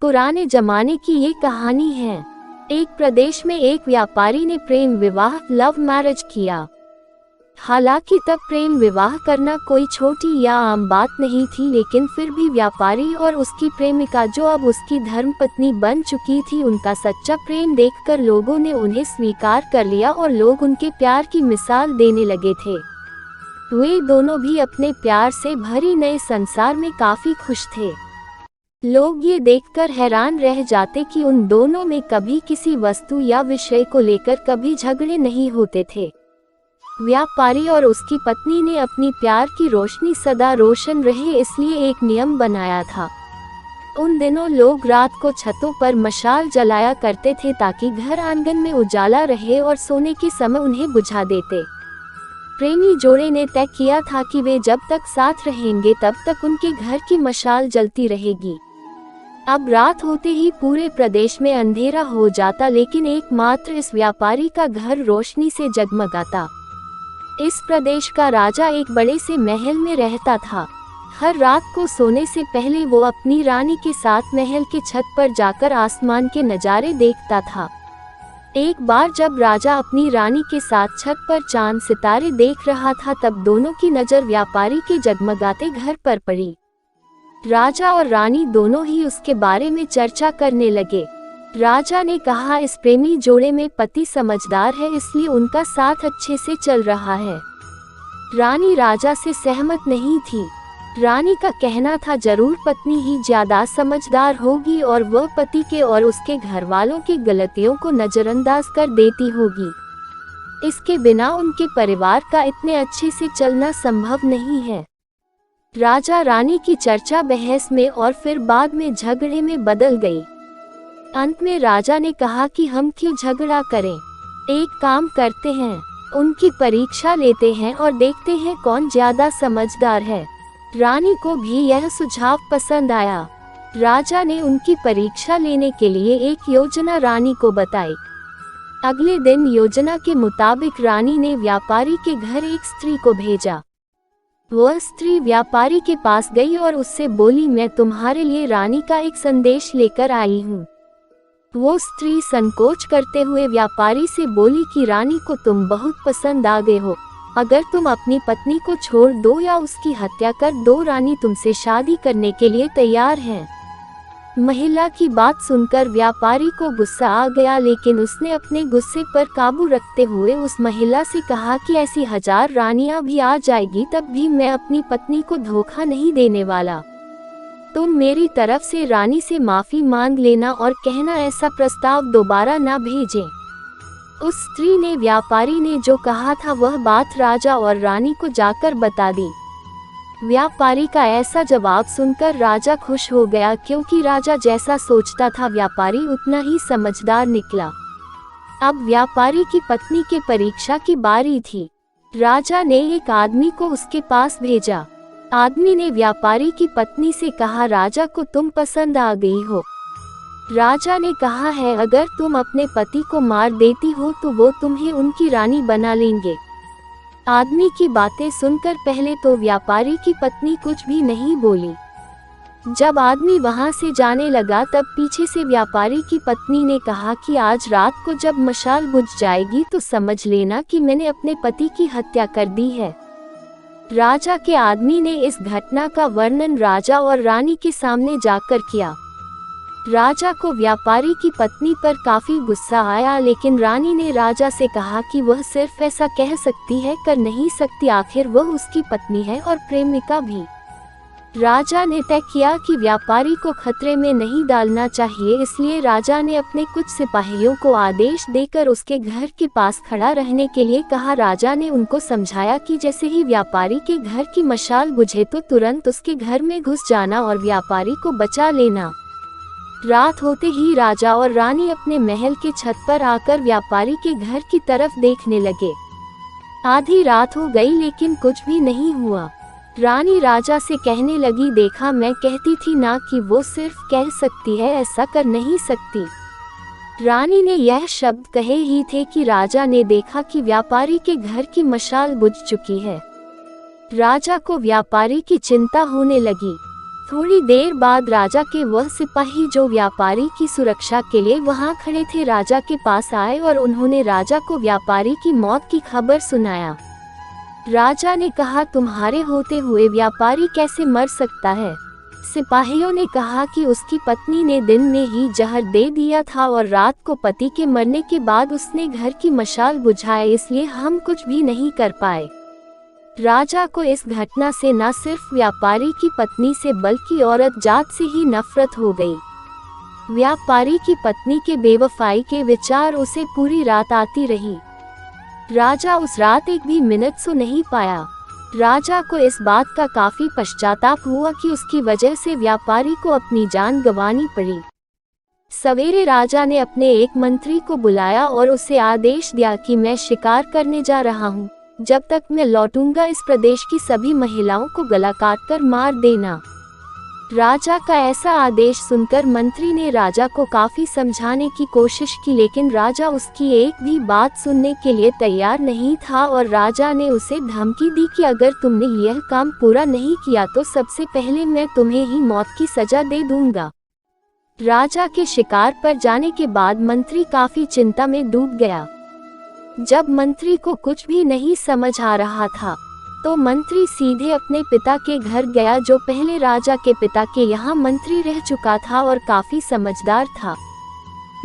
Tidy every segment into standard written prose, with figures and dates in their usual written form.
पुराने जमाने की ये कहानी है। एक प्रदेश में एक व्यापारी ने प्रेम विवाह लव मैरिज किया। हालांकि तब प्रेम विवाह करना कोई छोटी या आम बात नहीं थी, लेकिन फिर भी व्यापारी और उसकी प्रेमिका, जो अब उसकी धर्मपत्नी बन चुकी थी, उनका सच्चा प्रेम देखकर लोगों ने उन्हें स्वीकार कर लिया और लोग उनके प्यार की मिसाल देने लगे थे। वे दोनों भी अपने प्यार से भरी नए संसार में काफी खुश थे। लोग ये देखकर हैरान रह जाते कि उन दोनों में कभी किसी वस्तु या विषय को लेकर कभी झगड़े नहीं होते थे। व्यापारी और उसकी पत्नी ने अपनी प्यार की रोशनी सदा रोशन रहे, इसलिए एक नियम बनाया था। उन दिनों लोग रात को छतों पर मशाल जलाया करते थे ताकि घर आंगन में उजाला रहे और सोने के समय उन्हें बुझा देते। प्रेमी जोड़े ने तय किया था कि वे जब तक साथ रहेंगे तब तक उनके घर की मशाल जलती रहेगी। अब रात होते ही पूरे प्रदेश में अंधेरा हो जाता, लेकिन एकमात्र इस व्यापारी का घर रोशनी से जगमगाता। इस प्रदेश का राजा एक बड़े से महल में रहता था। हर रात को सोने से पहले वो अपनी रानी के साथ महल के छत पर जाकर आसमान के नज़ारे देखता था। एक बार जब राजा अपनी रानी के साथ छत पर चांद सितारे देख रहा था, तब दोनों की नज़र व्यापारी के जगमगाते घर पर पड़ी। राजा और रानी दोनों ही उसके बारे में चर्चा करने लगे। राजा ने कहा, इस प्रेमी जोड़े में पति समझदार है, इसलिए उनका साथ अच्छे से चल रहा है। रानी राजा से सहमत नहीं थी। रानी का कहना था, जरूर पत्नी ही ज्यादा समझदार होगी और वह पति के और उसके घर वालों की गलतियों को नजरअंदाज कर देती होगी। इसके बिना उनके परिवार का इतने अच्छे से चलना संभव नहीं है। राजा रानी की चर्चा बहस में और फिर बाद में झगड़े में बदल गई। अंत में राजा ने कहा कि हम क्यों झगड़ा करें, एक काम करते हैं, उनकी परीक्षा लेते हैं और देखते हैं कौन ज्यादा समझदार है। रानी को भी यह सुझाव पसंद आया। राजा ने उनकी परीक्षा लेने के लिए एक योजना रानी को बताई। अगले दिन योजना के मुताबिक रानी ने व्यापारी के घर एक स्त्री को भेजा। वह स्त्री व्यापारी के पास गई और उससे बोली, मैं तुम्हारे लिए रानी का एक संदेश लेकर आई हूँ। वो स्त्री संकोच करते हुए व्यापारी से बोली कि रानी को तुम बहुत पसंद आ गए हो। अगर तुम अपनी पत्नी को छोड़ दो या उसकी हत्या कर दो, रानी तुमसे शादी करने के लिए तैयार है। महिला की बात सुनकर व्यापारी को गुस्सा आ गया, लेकिन उसने अपने गुस्से पर काबू रखते हुए उस महिला से कहा कि ऐसी 1000 रानियां भी आ जाएगी तब भी मैं अपनी पत्नी को धोखा नहीं देने वाला। तुम मेरी तरफ से रानी से माफी मांग लेना और कहना ऐसा प्रस्ताव दोबारा ना भेजें। उस स्त्री ने व्यापारी ने जो कहा था वह बात राजा और रानी को जाकर बता दी। व्यापारी का ऐसा जवाब सुनकर राजा खुश हो गया, क्योंकि राजा जैसा सोचता था व्यापारी उतना ही समझदार निकला। अब व्यापारी की पत्नी के परीक्षा की बारी थी। राजा ने एक आदमी को उसके पास भेजा। आदमी ने व्यापारी की पत्नी से कहा, राजा को तुम पसंद आ गई हो। राजा ने कहा है, अगर तुम अपने पति को मार देती हो तो वो तुम्हें उनकी रानी बना लेंगे। आदमी की बातें सुनकर पहले तो व्यापारी की पत्नी कुछ भी नहीं बोली। जब आदमी वहां से जाने लगा तब पीछे से व्यापारी की पत्नी ने कहा कि आज रात को जब मशाल बुझ जाएगी तो समझ लेना कि मैंने अपने पति की हत्या कर दी है। राजा के आदमी ने इस घटना का वर्णन राजा और रानी के सामने जाकर किया। राजा को व्यापारी की पत्नी पर काफी गुस्सा आया, लेकिन रानी ने राजा से कहा कि वह सिर्फ ऐसा कह सकती है, कर नहीं सकती, आखिर वह उसकी पत्नी है और प्रेमिका भी। राजा ने तय किया कि व्यापारी को खतरे में नहीं डालना चाहिए, इसलिए राजा ने अपने कुछ सिपाहियों को आदेश देकर उसके घर के पास खड़ा रहने के लिए कहा। राजा ने उनको समझाया कि जैसे ही व्यापारी के घर की मशाल बुझे तो तुरंत उसके घर में घुस जाना और व्यापारी को बचा लेना। रात होते ही राजा और रानी अपने महल के छत पर आकर व्यापारी के घर की तरफ देखने लगे। आधी रात हो गई लेकिन कुछ भी नहीं हुआ। रानी राजा से कहने लगी, देखा, मैं कहती थी ना कि वो सिर्फ कह सकती है, ऐसा कर नहीं सकती। रानी ने यह शब्द कहे ही थे कि राजा ने देखा कि व्यापारी के घर की मशाल बुझ चुकी है। राजा को व्यापारी की चिंता होने लगी। थोड़ी देर बाद राजा के वह सिपाही जो व्यापारी की सुरक्षा के लिए वहां खड़े थे राजा के पास आए और उन्होंने राजा को व्यापारी की मौत की खबर सुनाया। राजा ने कहा, तुम्हारे होते हुए व्यापारी कैसे मर सकता है? सिपाहियों ने कहा कि उसकी पत्नी ने दिन में ही जहर दे दिया था और रात को पति के मरने के बाद उसने घर की मशाल बुझाई, इसलिए हम कुछ भी नहीं कर पाए। राजा को इस घटना से न सिर्फ व्यापारी की पत्नी से बल्कि औरत जात से ही नफरत हो गई। व्यापारी की पत्नी के बेवफाई के विचार उसे पूरी रात आती रही। राजा उस रात एक भी मिनट सो नहीं पाया। राजा को इस बात का काफी पश्चाताप हुआ कि उसकी वजह से व्यापारी को अपनी जान गंवानी पड़ी। सवेरे राजा ने अपने एक मंत्री को बुलाया और उसे आदेश दिया कि मैं शिकार करने जा रहा हूँ, जब तक मैं लौटूंगा इस प्रदेश की सभी महिलाओं को गला काटकर मार देना। राजा का ऐसा आदेश सुनकर मंत्री ने राजा को काफी समझाने की कोशिश की, लेकिन राजा उसकी एक भी बात सुनने के लिए तैयार नहीं था और राजा ने उसे धमकी दी कि अगर तुमने यह काम पूरा नहीं किया तो सबसे पहले मैं तुम्हें ही मौत की सजा दे दूंगा। राजा के शिकार पर जाने के बाद मंत्री काफी चिंता में डूब गया। जब मंत्री को कुछ भी नहीं समझ आ रहा था तो मंत्री सीधे अपने पिता के घर गया, जो पहले राजा के पिता के यहाँ मंत्री रह चुका था और काफी समझदार था।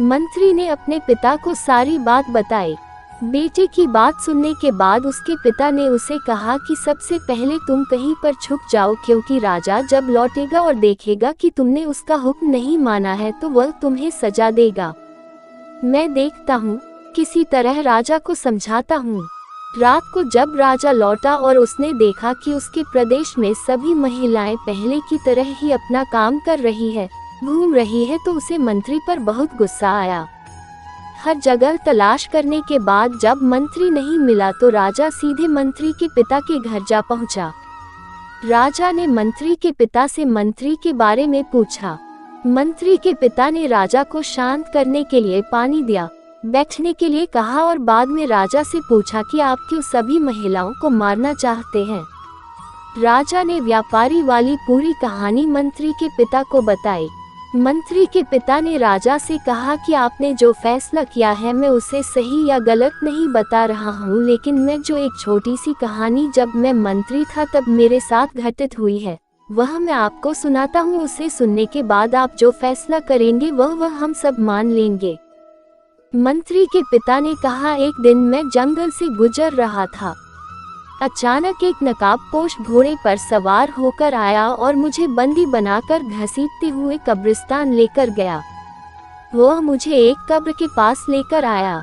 मंत्री ने अपने पिता को सारी बात बताई। बेटे की बात सुनने के बाद उसके पिता ने उसे कहा कि सबसे पहले तुम कहीं पर छुप जाओ, क्योंकि राजा जब लौटेगा और देखेगा कि तुमने उसका हुक्म नहीं माना है तो वह तुम्हें सजा देगा। मैं देखता हूँ, किसी तरह राजा को समझाता हूँ। रात को जब राजा लौटा और उसने देखा कि उसके प्रदेश में सभी महिलाएं पहले की तरह ही अपना काम कर रही है, घूम रही है, तो उसे मंत्री पर बहुत गुस्सा आया। हर जगह तलाश करने के बाद जब मंत्री नहीं मिला तो राजा सीधे मंत्री के पिता के घर जा पहुंचा। राजा ने मंत्री के पिता से मंत्री के बारे में पूछा। मंत्री के पिता ने राजा को शांत करने के लिए पानी दिया, बैठने के लिए कहा और बाद में राजा से पूछा कि आप क्यों सभी महिलाओं को मारना चाहते हैं। राजा ने व्यापारी वाली पूरी कहानी मंत्री के पिता को बताई। मंत्री के पिता ने राजा से कहा कि आपने जो फैसला किया है मैं उसे सही या गलत नहीं बता रहा हूँ, लेकिन मैं जो एक छोटी सी कहानी जब मैं मंत्री था तब मेरे साथ घटित हुई है वह मैं आपको सुनाता हूँ। उसे सुनने के बाद आप जो फैसला करेंगे वह हम सब मान लेंगे। मंत्री के पिता ने कहा, एक दिन मैं जंगल से गुजर रहा था। अचानक एक नकाबपोश घोड़े पर सवार होकर आया और मुझे बंदी बनाकर घसीटते हुए कब्रिस्तान लेकर गया। वह मुझे एक कब्र के पास लेकर आया।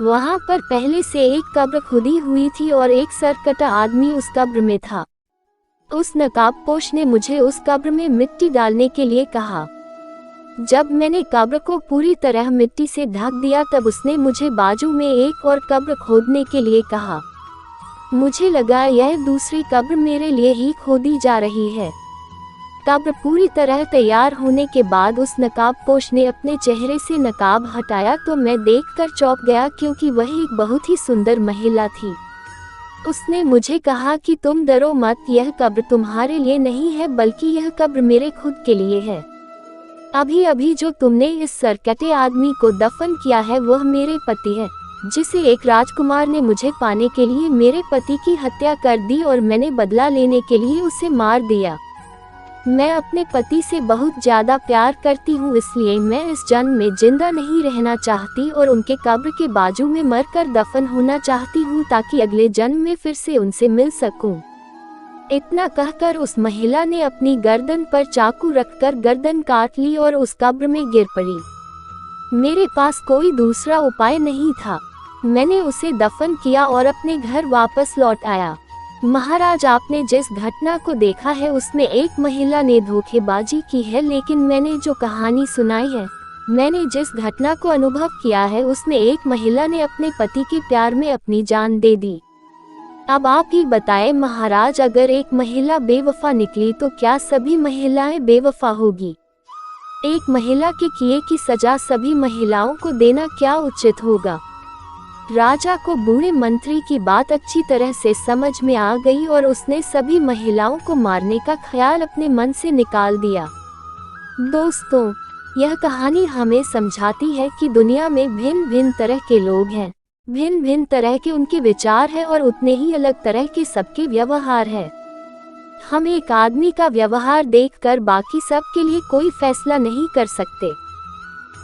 वहां पर पहले से एक कब्र खुदी हुई थी और एक सरकटा आदमी उस कब्र में था। उस नकाबपोश ने मुझे उस कब्र में मिट्टी डालने के लिए कहा। जब मैंने कब्र को पूरी तरह मिट्टी से ढक दिया तब उसने मुझे बाजू में एक और कब्र खोदने के लिए कहा। मुझे लगा यह दूसरी कब्र मेरे लिए ही खोदी जा रही है। कब्र पूरी तरह तैयार होने के बाद उस नकाबपोश ने अपने चेहरे से नकाब हटाया तो मैं देखकर चौंक गया, क्योंकि वह एक बहुत ही सुंदर महिला थी। उसने मुझे कहा कि तुम डरो मत, यह कब्र तुम्हारे लिए नहीं है बल्कि यह कब्र मेरे खुद के लिए है। अभी अभी जो तुमने इस सरकटे आदमी को दफन किया है वह मेरे पति है, जिसे एक राजकुमार ने मुझे पाने के लिए मेरे पति की हत्या कर दी और मैंने बदला लेने के लिए उसे मार दिया। मैं अपने पति से बहुत ज्यादा प्यार करती हूँ, इसलिए मैं इस जन्म में जिंदा नहीं रहना चाहती और उनके कब्र के बाजू में मरकर दफन होना चाहती हूँ ताकि अगले जन्म में फिर से उनसे मिल सकूं। इतना कहकर उस महिला ने अपनी गर्दन पर चाकू रखकर गर्दन काट ली और उस कब्र में गिर पड़ी। मेरे पास कोई दूसरा उपाय नहीं था। मैंने उसे दफन किया और अपने घर वापस लौट आया। महाराज, आपने जिस घटना को देखा है उसमें एक महिला ने धोखेबाजी की है, लेकिन मैंने जो कहानी सुनाई है, मैंने जिस घटना को अनुभव किया है उसमें एक महिला ने अपने पति के प्यार में अपनी जान दे दी। अब आप ही बताएं महाराज, अगर एक महिला बेवफा निकली तो क्या सभी महिलाएं बेवफा होगी? एक महिला के किए की सजा सभी महिलाओं को देना क्या उचित होगा? राजा को बूढ़े मंत्री की बात अच्छी तरह से समझ में आ गई और उसने सभी महिलाओं को मारने का ख्याल अपने मन से निकाल दिया। दोस्तों, यह कहानी हमें समझाती है कि दुनिया में भिन्न भिन्न तरह के लोग हैं, भिन्न भिन्न तरह के उनके विचार हैं और उतने ही अलग तरह के सबके व्यवहार हैं। हम एक आदमी का व्यवहार देखकर बाकी सब के लिए कोई फैसला नहीं कर सकते।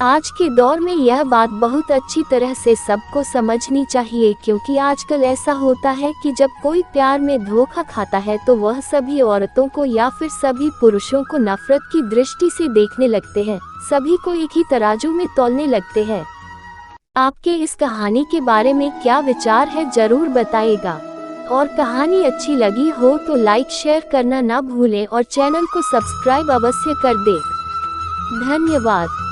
आज के दौर में यह बात बहुत अच्छी तरह से सबको समझनी चाहिए, क्योंकि आजकल ऐसा होता है कि जब कोई प्यार में धोखा खाता है तो वह सभी औरतों को या फिर सभी पुरुषों को नफरत की दृष्टि से देखने लगते हैं, सभी को एक ही तराजू में तौलने लगते हैं। आपके इस कहानी के बारे में क्या विचार है, जरूर बताइएगा। और कहानी अच्छी लगी हो तो लाइक शेयर करना ना भूलें और चैनल को सब्सक्राइब अवश्य कर दें। धन्यवाद।